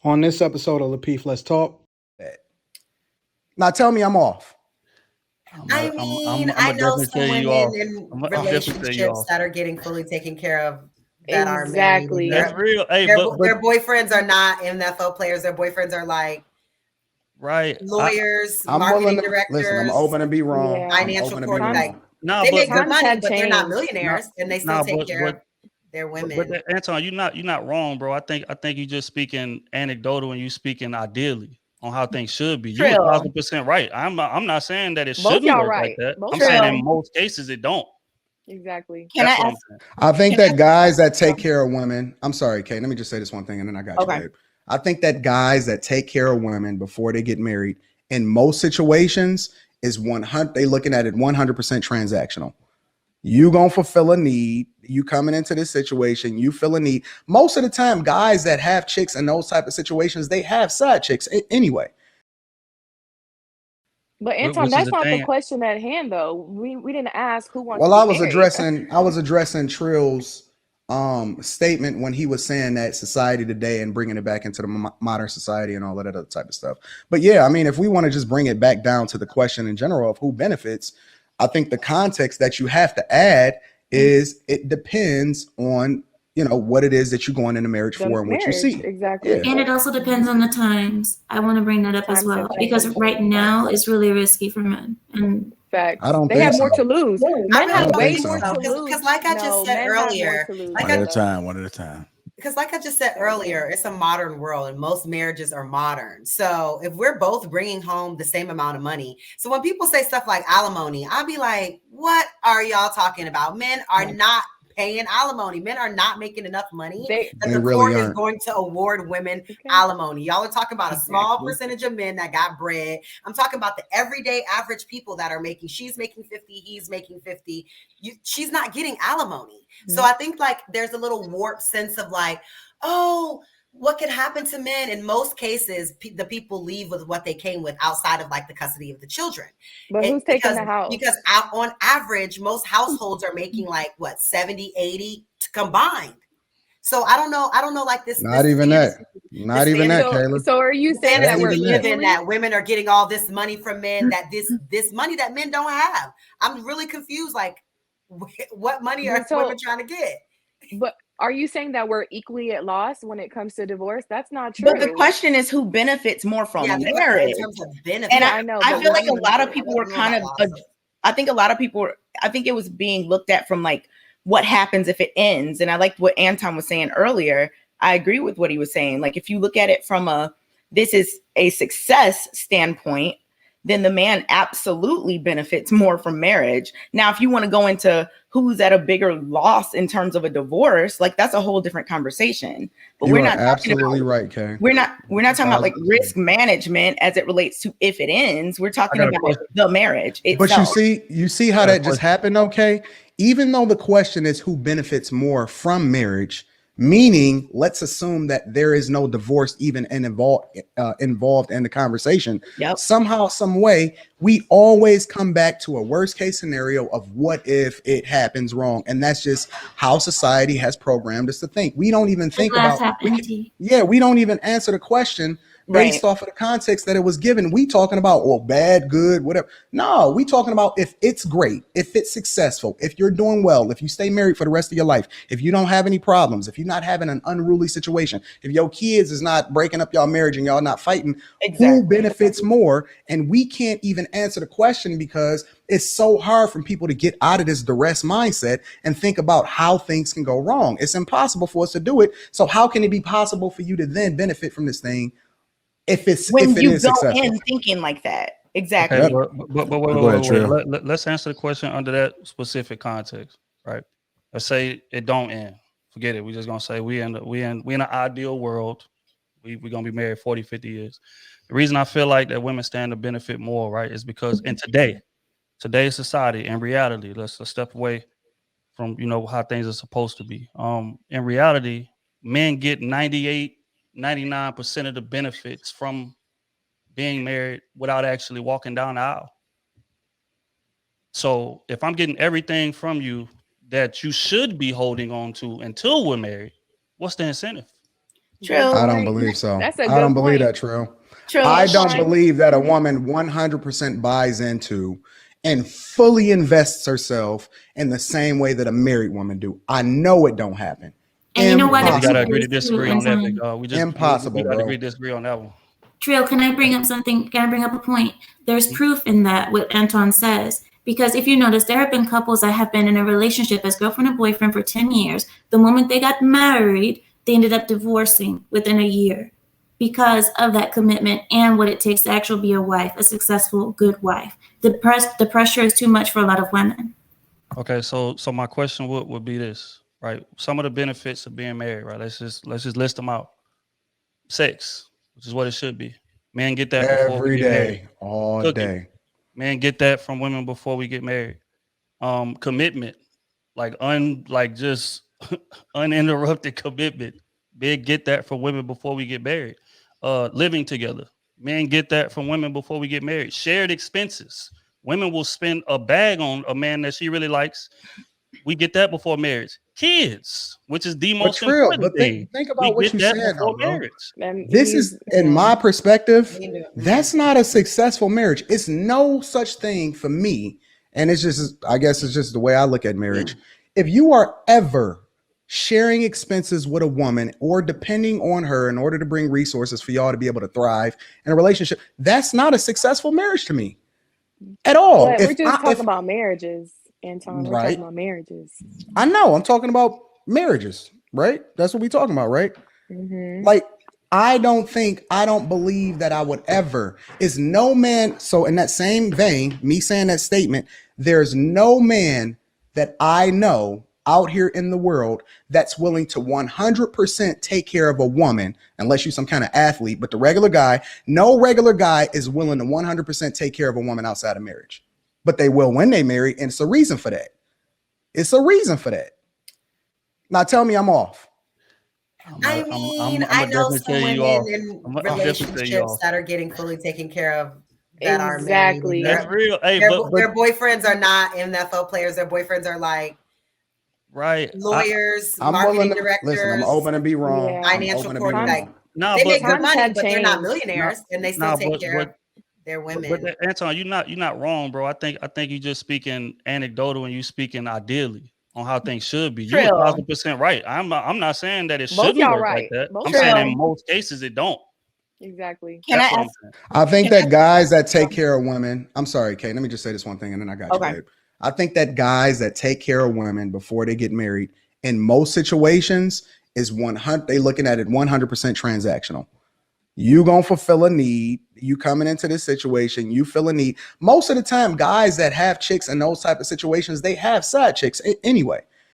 On this episode of Lapeef Let's Talk. Now tell me I'm off. I know some women in relationships that are getting fully taken care of that are married. That's real. Hey, their boyfriends are not NFL players. Their boyfriends are like lawyers, marketing directors. Listen, I'm open to be wrong. Financial coordinator. They make good money, but they're not millionaires, and they still take care of their women. But Anton, you're not wrong, bro. I think you're just speaking anecdotal and you speaking ideally on how things should be. You're 1,000% right. I'm not saying that it shouldn't work like that. I'm saying in most cases it don't. Exactly. I think that guys that take care of women. I'm sorry, Kate. Let me just say this one thing, and then I got you, babe. I think that guys that take care of women before they get married, in most situations, is 100. They looking at it 100% transactional. You gonna fulfill a need. You coming into this situation, you feel a need. Most of the time, guys that have chicks in those type of situations, they have side chicks anyway. But Anton, that's not the question at hand, though. We didn't ask who wants. Well, I was addressing Trill's statement when he was saying that society today and bringing it back into the modern society and all that other type of stuff. But yeah, I mean, if we want to just bring it back down to the question in general of who benefits, I think the context that you have to add is it depends on, what it is that you're going into marriage for and what you see. Exactly. Yeah. And it also depends on the times. I want to bring that up as well, because right now it's really risky for men. And fact, I don't they think have so. more to lose. Men have way more to Because lose. like I just said earlier, one at a time. Because like I just said earlier, it's a modern world and most marriages are modern. So if we're both bringing home the same amount of money. So when people say stuff like alimony, I'll be like, what are y'all talking about? Men are not paying alimony. Men are not making enough money that the court is going to award women alimony. Y'all are talking about a small percentage of men that got bread. I'm talking about the everyday average people that are making, she's making 50, he's making 50. She's not getting alimony. So I think like there's a little warped sense of like, oh, what could happen to men? In most cases, the people leave with what they came with outside of like the custody of the children. But who's taking the house? Because on average, most households are making like what, 70, 80 combined. So I don't know like this. Not even that, Kayla. So are you saying that we're given that women are getting all this money from men, that this money that men don't have? I'm really confused. Like, what money are women trying to get? But are you saying that we're equally at loss when it comes to divorce? That's not true. But the question is who benefits more from marriage. In terms of benefit. And I feel like a lot of people were kind of, I think it was being looked at from like, what happens if it ends? And I liked what Anton was saying earlier. I agree with what he was saying. Like, if you look at it from this is a success standpoint, then the man absolutely benefits more from marriage. Now, if you want to go into who's at a bigger loss in terms of a divorce, like that's a whole different conversation. But we're not absolutely right, Kay. We're not talking about like risk management as it relates to if it ends. We're talking about the marriage itself. But you see how that just happened, okay? Even though the question is who benefits more from marriage, meaning let's assume that there is no divorce even involved in the conversation. Somehow, some way, we always come back to a worst case scenario of what if it happens wrong. And that's just how society has programmed us to think. We don't even think about we don't even answer the question based off of the context that it was given. We talking about bad, good, whatever. No, we talking about if it's great, if it's successful, if you're doing well, if you stay married for the rest of your life, if you don't have any problems, if you're not having an unruly situation, if your kids is not breaking up your marriage and y'all not fighting, who benefits more? And we can't even answer the question because it's so hard for people to get out of this duress mindset and think about how things can go wrong. It's impossible for us to do it. So how can it be possible for you to then benefit from this thing if it is successful? In thinking like that? Exactly. Okay, but wait. Let's answer the question under that specific context, right? Let's say it don't end. Forget it. We're just gonna say we in an ideal world. We're gonna be married 40, 50 years. The reason I feel like that women stand to benefit more, right, is because in today's society and reality, let's step away from how things are supposed to be. In reality, men get 99% of the benefits from being married without actually walking down the aisle. So if I'm getting everything from you that you should be holding on to until we're married, what's the incentive? Trill. I don't believe so. That's a I don't good believe point. that, Trill. Trill, I don't Sean. believe that a woman 100% buys into and fully invests herself in the same way that a married woman do. I know it don't happen. And you know what? We gotta It agree to is too, disagree on that, big Anton. dog. We Impossible, gotta bro. agree to disagree on that one. Trill, can I bring up something? Can I bring up a point? There's proof in that, what Anton says. Because if you notice, there have been couples that have been in a relationship as girlfriend and boyfriend for 10 years. The moment they got married, they ended up divorcing within a year because of that commitment and what it takes to actually be a wife, a successful, good wife. The pressure is too much for a lot of women. Okay, so my question would be this, right? Some of the benefits of being married, right? Let's just list them out. Sex, which is what it should be. Men get that before we Every get married. day, all Cooking. day. Men get that from women before we get married. Commitment, just uninterrupted commitment. Men get that from women before we get married. Living together. Men get that from women before we get married. Shared expenses. Women will spend a bag on a man that she really likes. We get that before marriage. Kids, which is the most important thing. Think about what you said, though, bro. This is, in my perspective, that's not a successful marriage. It's no such thing for me. And it's just, I guess it's just the way I look at marriage. If you are ever sharing expenses with a woman or depending on her in order to bring resources for y'all to be able to thrive in a relationship, that's not a successful marriage to me at all. But we're just talking about marriages, Anton. We're talking about marriages. I know. I'm talking about marriages, right? That's what we're talking about, right? Like, I don't believe that I would ever, is no man. So in that same vein, me saying that statement, there's no man that I know out here in the world that's willing to 100% take care of a woman, unless you're some kind of athlete. But the regular guy, no regular guy is willing to 100% take care of a woman outside of marriage. But they will when they marry, and it's a reason for that. It's a reason for that. Now tell me I'm off. I know some women in relationships that are getting fully taken care of that are married. That's real. Hey, their boyfriends are not NFL players. Their boyfriends are like lawyers, marketing directors. Listen, I'm open to be wrong. Financial coordinator. They make good money, but they're not millionaires, and they still take care of their women. But Anton, you're not wrong, bro. I think you're just speaking anecdotal and you speaking ideally on how things should be. You're 1,000% right. I'm not saying that it shouldn't work like that. I'm saying in most cases it don't. Exactly. I think that guys that take care of women. I'm sorry, Kate. Let me just say this one thing, and then I got you, babe. I think that guys that take care of women before they get married, in most situations, is 100. They looking at it 100% transactional. You gonna fulfill a need. You coming into this situation, you feel a need. Most of the time, guys that have chicks in those type of situations, they have side chicks anyway.